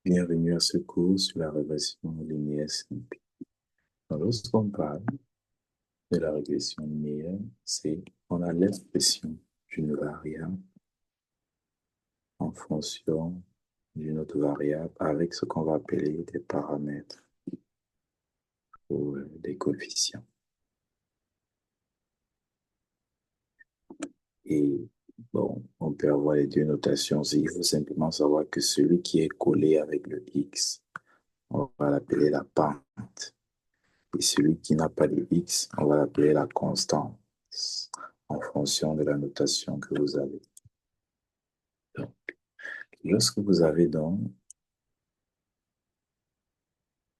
Bienvenue à ce cours sur la régression linéaire simple. Lorsqu'on parle de la régression linéaire, c'est on a l'expression d'une variable en fonction d'une autre variable avec ce qu'on va appeler des paramètres ou des coefficients. Et bon, on peut avoir les deux notations. Il faut simplement savoir que celui qui est collé avec le x, on va l'appeler la pente. Et celui qui n'a pas de x, on va l'appeler la constante en fonction de la notation que vous avez. Donc, lorsque vous avez donc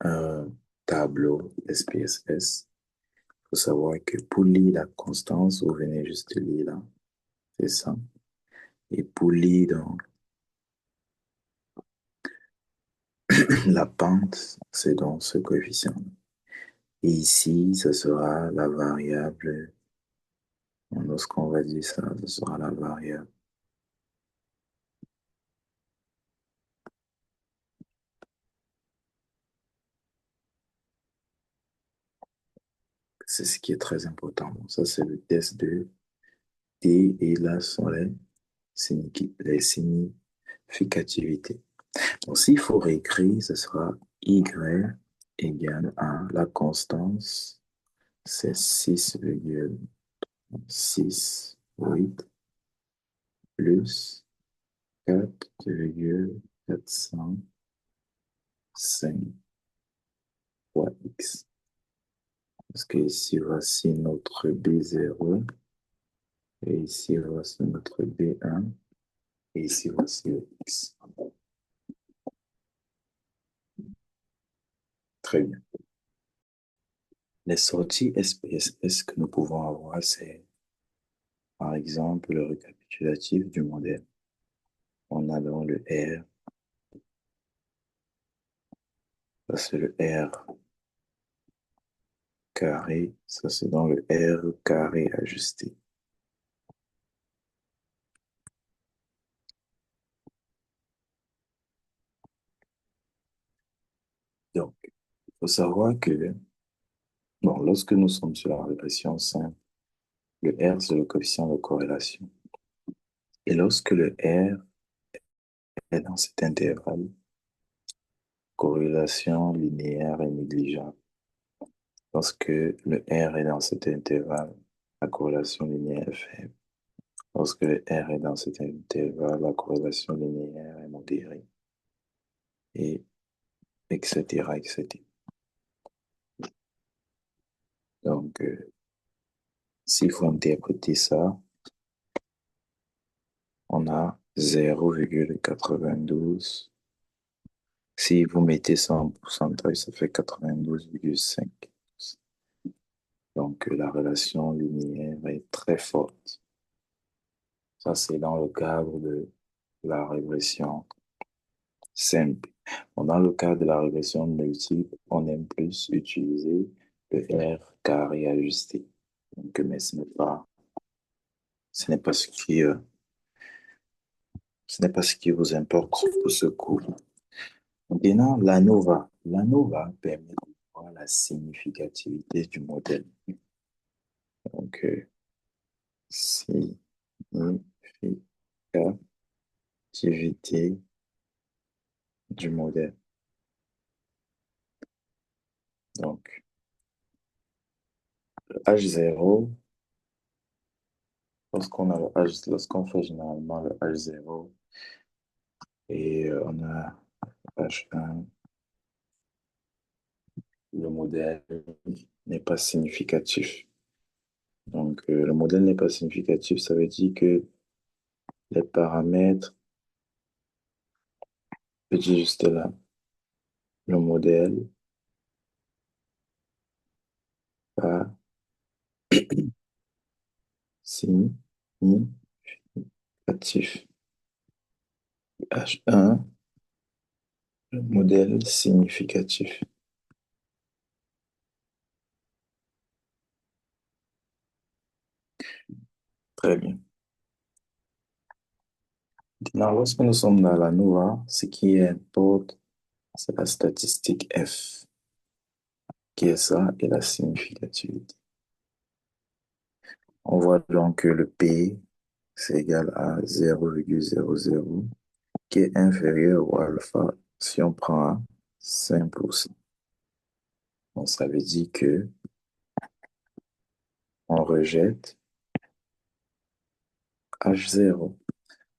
un tableau SPSS, il faut savoir que pour lire la constance, vous venez juste lire là, c'est ça. Et pour lire donc la pente, c'est donc ce coefficient. Et ici, ce sera la variable, lorsqu'on va dire ça, ce sera la variable. C'est ce qui est très important. Donc, ça, c'est le test de T et là sont les significativités. Donc, s'il faut réécrire, ce sera Y égale à la constance, c'est 6,68 plus 4,405 fois X. Parce que ici, voici notre B0 et ici, voici notre B1 et ici, voici le X. Très bien. Les sorties SPSS que nous pouvons avoir, c'est par exemple le récapitulatif du modèle. On a donc le R, ça c'est le R carré, ça c'est dans le R carré ajusté. Donc, il faut savoir que, bon, lorsque nous sommes sur la régression simple, le R c'est le coefficient de corrélation. Et lorsque le R est dans cet intervalle, corrélation linéaire est négligeable. Lorsque le R est dans cet intervalle, la corrélation linéaire est faible. Lorsque le R est dans cet intervalle, la corrélation linéaire est modérée, et etc., etc. Donc, s'il faut interpréter ça, on a 0,92. Si vous mettez ça en pourcentage, ça fait 92,5. Donc, la relation linéaire est très forte. Ça, c'est dans le cadre de la régression simple. Dans le cas de la régression multiple, on aime plus utiliser le R carré ajusté. Donc, mais ce n'est pas ce qui vous importe pour ce cours. Maintenant, l'ANOVA. L'ANOVA permet de voir la significativité du modèle. Donc, significativité du modèle. Donc, le H0, lorsqu'on fait généralement le H0, et on a H1, le modèle n'est pas significatif. Donc, le modèle n'est pas significatif, ça veut dire que les paramètres, je dis juste là, le modèle pas significatif. H1, le modèle significatif. Très bien. Maintenant, lorsque nous sommes dans la NOVA, ce qui importe, c'est la statistique F qui est ça et la significativité. On voit donc que le P, c'est égal à 0,00 qui est inférieur au alpha si on prend 5%. Donc, ça veut dire que on rejette H0.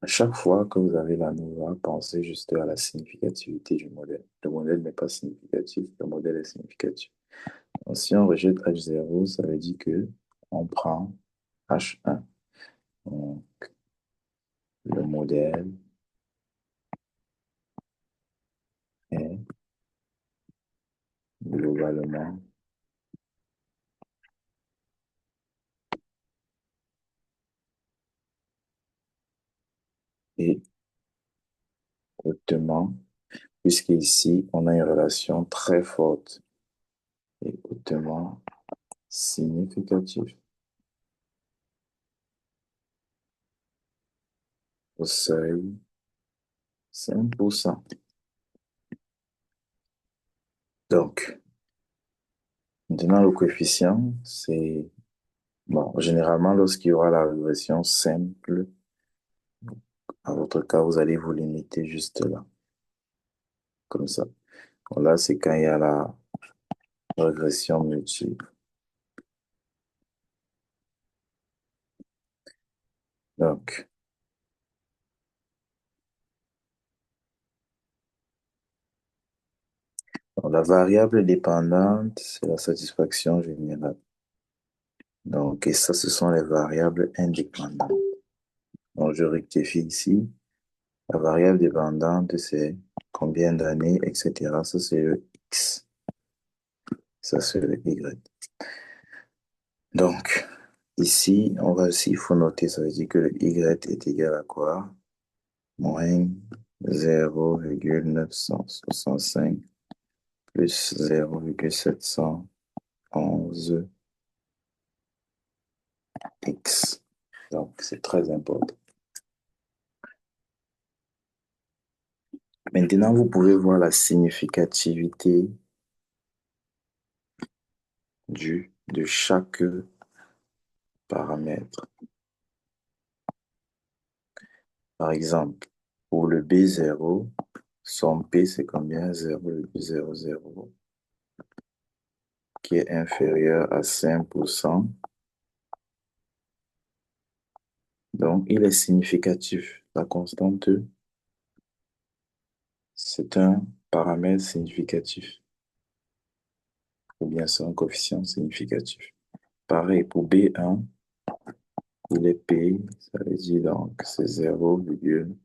À chaque fois que vous avez la nova, pensez juste à la significativité du modèle. Le modèle n'est pas significatif, le modèle est significatif. Donc, si on rejette H0, ça veut dire que on prend H1. Donc, le modèle est globalement et hautement, puisqu'ici, on a une relation très forte et hautement significative au seuil 5%. Donc, maintenant, le coefficient, c'est, bon, généralement, lorsqu'il y aura la régression simple, à votre cas, vous allez vous limiter juste là, comme ça. Bon, là, c'est quand il y a la régression multiple. Donc, la variable dépendante, c'est la satisfaction générale. Donc, et ça, ce sont les variables indépendantes. Donc, je rectifie ici. La variable dépendante, c'est combien d'années, etc. Ça, c'est le X. Ça, c'est le Y. Donc, ici, on va aussi, il faut noter, ça veut dire que le Y est égal à quoi? Moins 0,965 plus 0,711 X. Donc, c'est très important. Maintenant, vous pouvez voir la significativité de chaque paramètre. Par exemple, pour le B0, son P, c'est combien? 0,00, qui est inférieur à 5%. Donc, il est significatif. La constante, c'est un paramètre significatif, ou bien c'est un coefficient significatif. Pareil, pour B1, il est P, ça veut dire donc c'est 0,00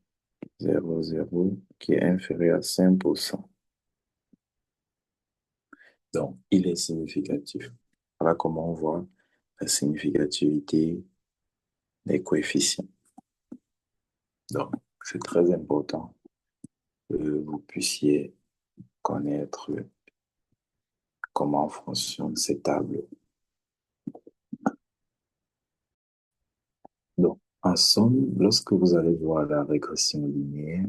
qui est inférieur à 5%. Donc, il est significatif. Voilà comment on voit la significativité des coefficients. Donc, c'est très important que vous puissiez connaître comment fonctionnent ces tables. Donc, en somme, lorsque vous allez voir la régression linéaire,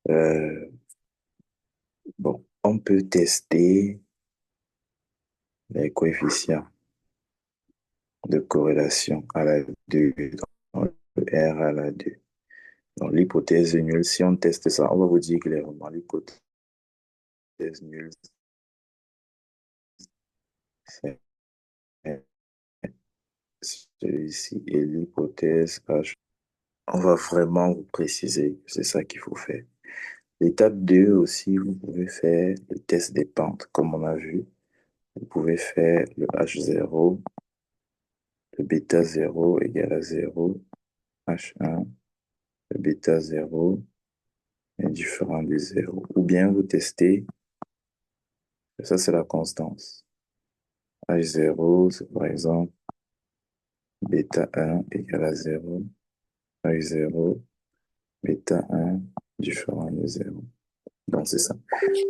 euh, bon, on peut tester les coefficients de corrélation à la 2, donc le R à la 2. Donc, l'hypothèse nulle, si on teste ça, on va vous dire clairement l'hypothèse nulle, c'est celui-ci et l'hypothèse H. On va vraiment vous préciser que c'est ça qu'il faut faire. L'étape 2 aussi, vous pouvez faire le test des pentes, comme on a vu. Vous pouvez faire le H0, le bêta 0 égale à 0, H1, le bêta 0 est différent de 0. Ou bien vous testez, ça c'est la constance. H0, c'est par exemple bêta 1 égale à 0, H0, bêta 1 différent de 0. Donc c'est ça.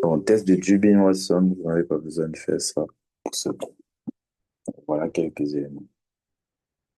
Bon, test de Dubin-Watson, vous n'avez pas besoin de faire ça pour ce. Voilà quelques éléments.